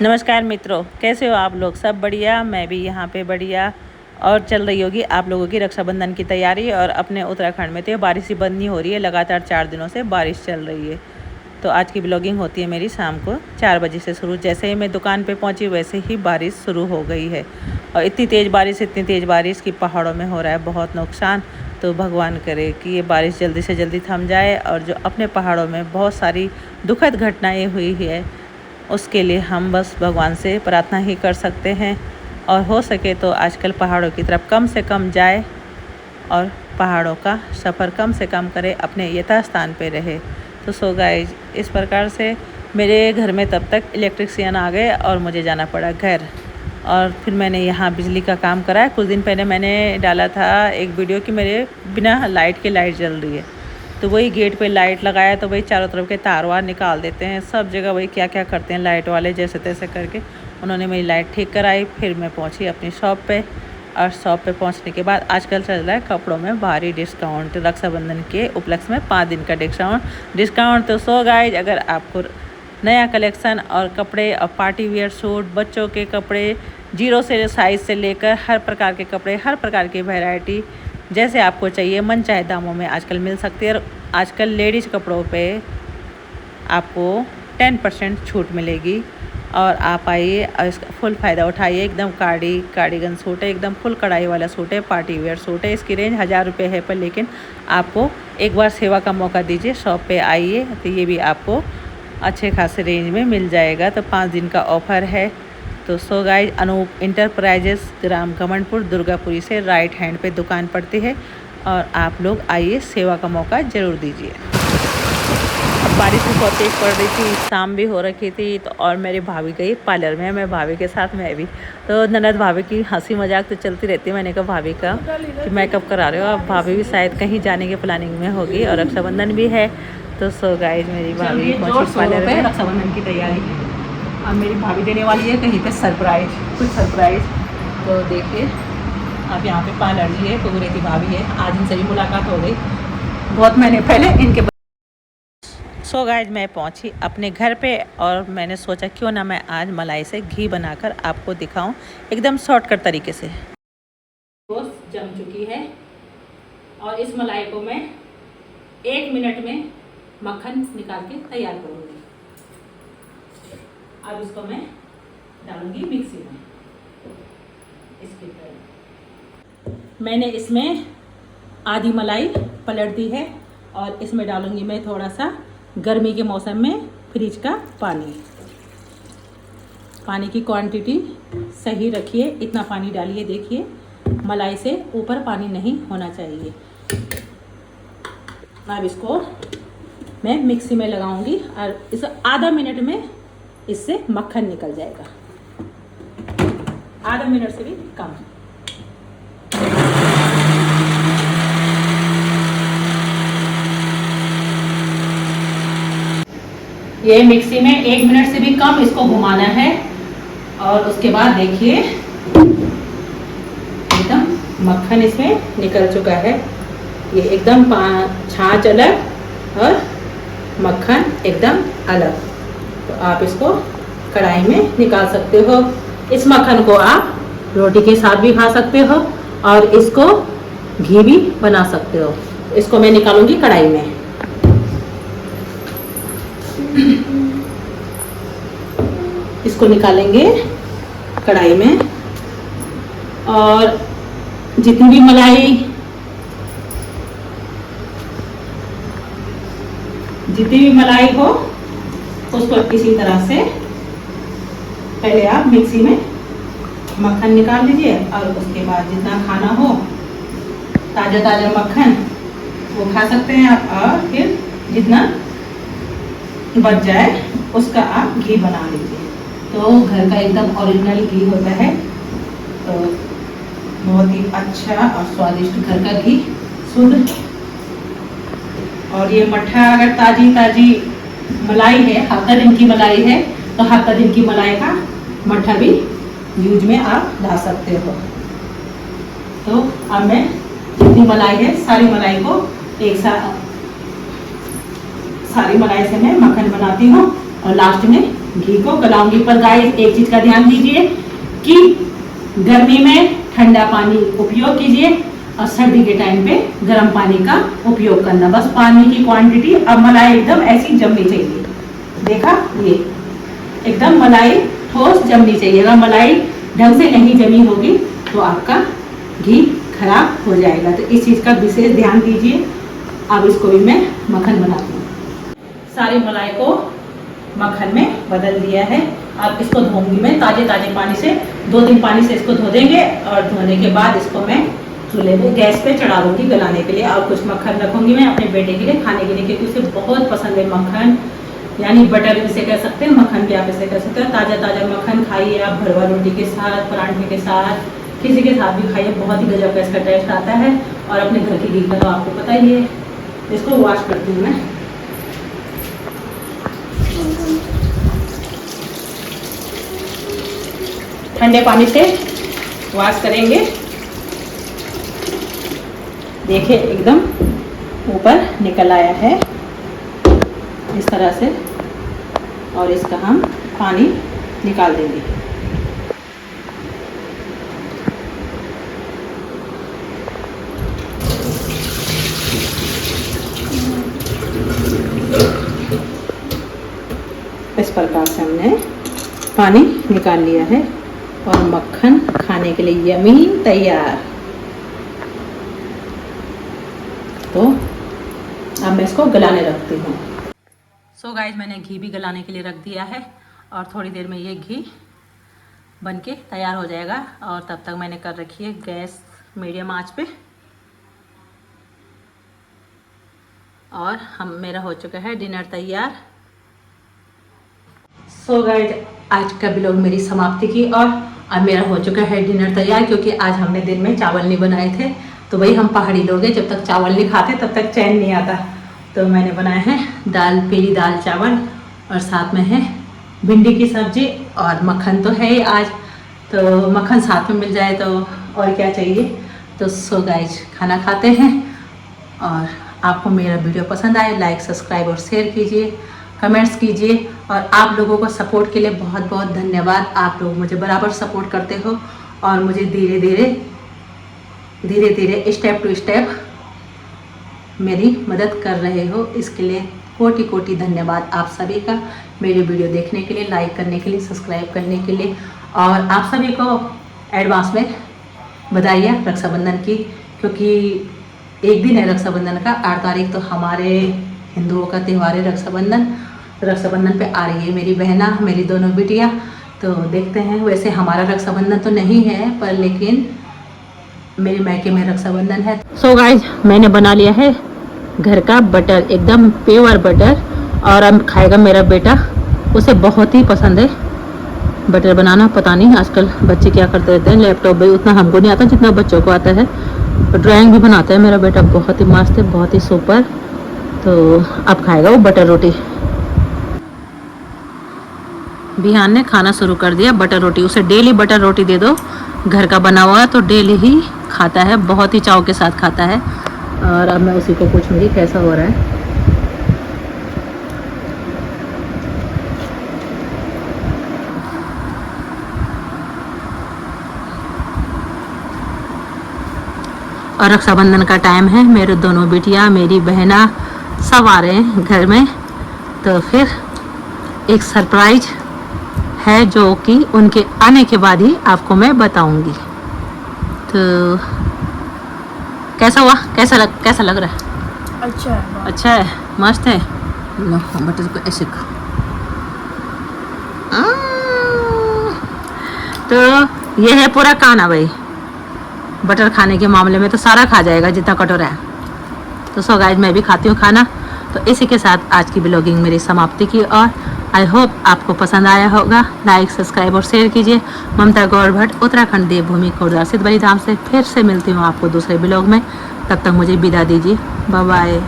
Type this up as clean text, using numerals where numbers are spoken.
नमस्कार मित्रों, कैसे हो आप लोग? सब बढ़िया। मैं भी यहाँ पे बढ़िया। और चल रही होगी आप लोगों की रक्षाबंधन की तैयारी। और अपने उत्तराखंड में तो बारिश ही बंद नहीं हो रही है, लगातार 4 दिनों से बारिश चल रही है। तो आज की ब्लॉगिंग होती है मेरी शाम को 4 बजे से शुरू। जैसे ही मैं दुकान पे पहुँची वैसे ही बारिश शुरू हो गई है। और इतनी तेज़ बारिश कि पहाड़ों में हो रहा है बहुत नुकसान। तो भगवान करे कि ये बारिश जल्दी से जल्दी थम जाए। और जो अपने पहाड़ों में बहुत सारी दुखद घटनाएँ हुई है, उसके लिए हम बस भगवान से प्रार्थना ही कर सकते हैं। और हो सके तो आजकल पहाड़ों की तरफ कम से कम जाए और पहाड़ों का सफ़र कम से कम करे, अपने यथास्थान पे रहे। तो सो गाइस, इस प्रकार से मेरे घर में तब तक इलेक्ट्रिशियन आ गए और मुझे जाना पड़ा घर। और फिर मैंने यहाँ बिजली का काम कराया। कुछ दिन पहले मैंने डाला था एक वीडियो कि मेरे बिना लाइट के लाइट जल रही है। तो वही गेट पे लाइट लगाया तो वही चारों तरफ के तार वार निकाल देते हैं। सब जगह वही क्या क्या करते हैं लाइट वाले, जैसे तैसे करके उन्होंने मेरी लाइट ठीक कराई। फिर मैं पहुंची अपनी शॉप पे। और शॉप पे पहुंचने के बाद आजकल चल रहा है कपड़ों में भारी डिस्काउंट। रक्षाबंधन के उपलक्ष्य में 5 दिन का डिस्काउंट। तो सो गाइज, अगर आपको नया कलेक्शन और कपड़े और पार्टी वेयर सूट, बच्चों के कपड़े, 0 से साइज़ से लेकर हर प्रकार के कपड़े, हर प्रकार की वैरायटी जैसे आपको चाहिए मन चाहे दामों में आजकल मिल सकती है। और आजकल लेडीज़ कपड़ों पे आपको 10% छूट मिलेगी। और आप आइए और इसका फुल फ़ायदा उठाइए। एकदम कार्डिगन सूट है, एकदम फुल कढ़ाई वाला सूट है, पार्टी वेयर सूट है। इसकी रेंज 1000 रुपये है, पर लेकिन आपको एक बार सेवा का मौका दीजिए, शॉप पे आइए तो ये भी आपको अच्छे खासे रेंज में मिल जाएगा। तो 5 दिन का ऑफ़र है। तो सो गाइज, अनूप इंटरप्राइजेस, ग्राम घमंडपुर, दुर्गापुरी से राइट हैंड पे दुकान पड़ती है। और आप लोग आइए, सेवा का मौका ज़रूर दीजिए। अब बारिश भी बहुत तेज़ पड़ रही थी, शाम भी हो रखी थी। तो और मेरी भाभी गई पार्लर में, मैं भाभी के साथ मैं भी। तो ननद भाभी की हंसी मजाक तो चलती रहती है। मैंने कहा भाभी का कि मेकअप करा रहे हो। अब भाभी भी शायद कहीं जाने की प्लानिंग में होगी और रक्षाबंधन भी है। तो सो गाइज, मेरी भाभी पहुंची पार्लर में। रक्षाबंधन की तैयारी है। अब मेरी भाभी देने वाली है कहीं पे सरप्राइज, कुछ सरप्राइज। तो देखिए, अब यहाँ पे पार्लर जी है, कुगरे की भाभी है। आज इनसे भी मुलाकात हो गई बहुत महीने पहले इनके। सो गाइज, मैं पहुँची अपने घर पे और मैंने सोचा क्यों ना मैं आज मलाई से घी बनाकर आपको दिखाऊं एकदम शॉर्टकट तरीके से। रोज़ जम चुकी है और इस मलाई को मैं 1 मिनट में मक्खन निकाल के तैयार करूँगी। अब इसको मैं डालूंगी मिक्सी में। इसके मैंने इसमें आधी मलाई पलट दी है और इसमें डालूंगी मैं थोड़ा सा गर्मी के मौसम में फ्रिज का पानी। पानी की क्वांटिटी सही रखिए, इतना पानी डालिए। देखिए, मलाई से ऊपर पानी नहीं होना चाहिए। अब इसको मैं मिक्सी में लगाऊंगी और इस आधा मिनट में इससे मक्खन निकल जाएगा। आधा मिनट से भी कम। ये मिक्सी में 1 मिनट से भी कम इसको घुमाना है। और उसके बाद देखिए, एकदम मक्खन इसमें निकल चुका है। ये एकदम छाछ अलग और मक्खन एकदम अलग। तो आप इसको कढ़ाई में निकाल सकते हो। इस मक्खन को आप रोटी के साथ भी खा सकते हो और इसको घी भी बना सकते हो। इसको मैं निकालूंगी कढ़ाई में। इसको निकालेंगे कढ़ाई में। और जितनी भी मलाई हो उसको इसी तरह से पहले आप मिक्सी में मक्खन निकाल लीजिए। और उसके बाद जितना खाना हो, ताज़ा मक्खन वो खा सकते हैं आप। और फिर जितना बच जाए उसका आप घी बना लीजिए। तो घर का एकदम ओरिजिनल घी होता है। तो बहुत ही अच्छा और स्वादिष्ट घर का घी, शुद्ध। और ये मट्ठा अगर ताज़ी मलाई है, हफ्ता दिन की मलाई है, तो हफ्ता दिन की मलाई का मट्ठा भी यूज में आप ला सकते हो। तो अब मैं जितनी मलाई है सारी मलाई को एक साथ, सारी मलाई से मैं मक्खन बनाती हूँ और लास्ट में घी को गलाऊंगी। पर गाइस एक चीज का ध्यान दीजिए कि गर्मी में ठंडा पानी उपयोग कीजिए और सर्दी के टाइम पे गर्म पानी का उपयोग करना। बस पानी की क्वांटिटी, अब मलाई एकदम ऐसी जमनी चाहिए। देखा, ये एकदम मलाई ठोस जमनी चाहिए। अगर मलाई ढंग से नहीं जमी होगी तो आपका घी खराब हो जाएगा। तो इस चीज़ का विशेष ध्यान दीजिए। अब इसको भी मैं मक्खन बनाती हूँ। सारी मलाई को मक्खन में बदल दिया है। अब इसको धोऊंगी मैं ताजे पानी से, 2-3 पानी से इसको धो देंगे और धोने के बाद इसको मैं चूल्हे पे गैस पे चढ़ा दूंगी गलाने के लिए। और कुछ मक्खन रखूंगी मैं अपने बेटे के लिए खाने के लिए, क्योंकि उसे बहुत पसंद है मक्खन, यानी बटर इसे कह सकते हैं, मक्खन भी आप इसे कह सकते हैं। ताज़ा मक्खन खाइए आप, भरवा रोटी के साथ, पराठे के साथ, किसी के साथ भी खाइए, बहुत ही गजब का इसका टेस्ट आता है। और अपने घर की घी का तो आपको पता ही है। इसको वॉश करती हूँ मैं। ठंडे पानी से वॉश करेंगे। देखिए एकदम ऊपर निकल आया है इस तरह से, और इसका हम पानी निकाल देंगे। इस प्रकार से हमने पानी निकाल लिया है और मक्खन खाने के लिए यमी तैयार। तो अब मैं इसको गलाने रखती हूँ। सो गाइस मैंने घी भी गलाने के लिए रख दिया है और थोड़ी देर में ये घी बनके तैयार हो जाएगा। और तब तक मैंने कर रखी है गैस मीडियम आंच पे। और मेरा हो चुका है डिनर तैयार। सो गाइस आज का ब्लॉग मेरी समाप्ति की और अब मेरा हो चुका है डिनर तैयार, क्योंकि आज हमने दिन में चावल नहीं बनाए थे। तो वही हम पहाड़ी लोग हैं, जब तक चावल नहीं खाते तब तक चैन नहीं आता। तो मैंने बनाया है दाल, पीली दाल चावल, और साथ में है भिंडी की सब्जी और मक्खन तो है ही आज। तो मक्खन साथ में मिल जाए तो और क्या चाहिए। तो सो गाइस खाना खाते हैं। और आपको मेरा वीडियो पसंद आए लाइक, सब्सक्राइब और शेयर कीजिए, कमेंट्स कीजिए। और आप लोगों को सपोर्ट के लिए बहुत बहुत धन्यवाद। आप लोग मुझे बराबर सपोर्ट करते हो और मुझे धीरे धीरे स्टेप टू स्टेप मेरी मदद कर रहे हो। इसके लिए कोटि कोटि धन्यवाद आप सभी का, मेरी वीडियो देखने के लिए, लाइक करने के लिए, सब्सक्राइब करने के लिए। और आप सभी को एडवांस में बधाई रक्षाबंधन की, क्योंकि एक दिन है रक्षाबंधन का, 8 तारीख तो हमारे हिंदुओं का त्यौहार है रक्षाबंधन। रक्षाबंधन पे आ रही है मेरी बहना, मेरी दोनों बिटिया। तो देखते हैं, वैसे हमारा रक्षाबंधन तो नहीं है पर लेकिन मेरे मायके में रक्षाबंधन है। सो गाइस मैंने बना लिया है घर का बटर, एकदम प्योर बटर। और अब खाएगा मेरा बेटा, उसे बहुत ही पसंद है बटर बनाना। पता नहीं आजकल बच्चे क्या करते रहते हैं, लैपटॉप भी उतना हमको नहीं आता जितना बच्चों को आता है। ड्राइंग भी बनाता है मेरा बेटा, बहुत ही मस्त है, बहुत ही सुपर। तो अब खाएगा वो बटर रोटी। बिहान ने खाना शुरू कर दिया बटर रोटी। उसे डेली बटर रोटी दे दो घर का बना हुआ, तो डेली ही खाता है, बहुत ही चाव के साथ खाता है। और अब मैं उसी को पूछूंगी कैसा हो रहा है। और रक्षाबंधन का टाइम है, मेरे दोनों बिटिया, मेरी बहना सब आ रहे हैं घर में। तो फिर एक सरप्राइज है जो कि उनके आने के बाद ही आपको मैं बताऊंगी। तो कैसा हुआ, कैसा लग रहा है? अच्छा है, मस्त है। लो बटर को ऐसे तो ये है पूरा खाना भाई। बटर खाने के मामले में तो सारा खा जाएगा जितना कटोरा है। तो सो गाइस मैं भी खाती हूँ खाना। तो इसी के साथ आज की ब्लॉगिंग मेरी समाप्ति की और आई होप आपको पसंद आया होगा। लाइक, सब्सक्राइब और शेयर कीजिए। ममता गौर भट्ट, उत्तराखंड देवभूमि खुर्दा सिद्धबली धाम से फिर से मिलती हूँ आपको दूसरे ब्लॉग में। तब तक मुझे विदा दीजिए। Bye bye.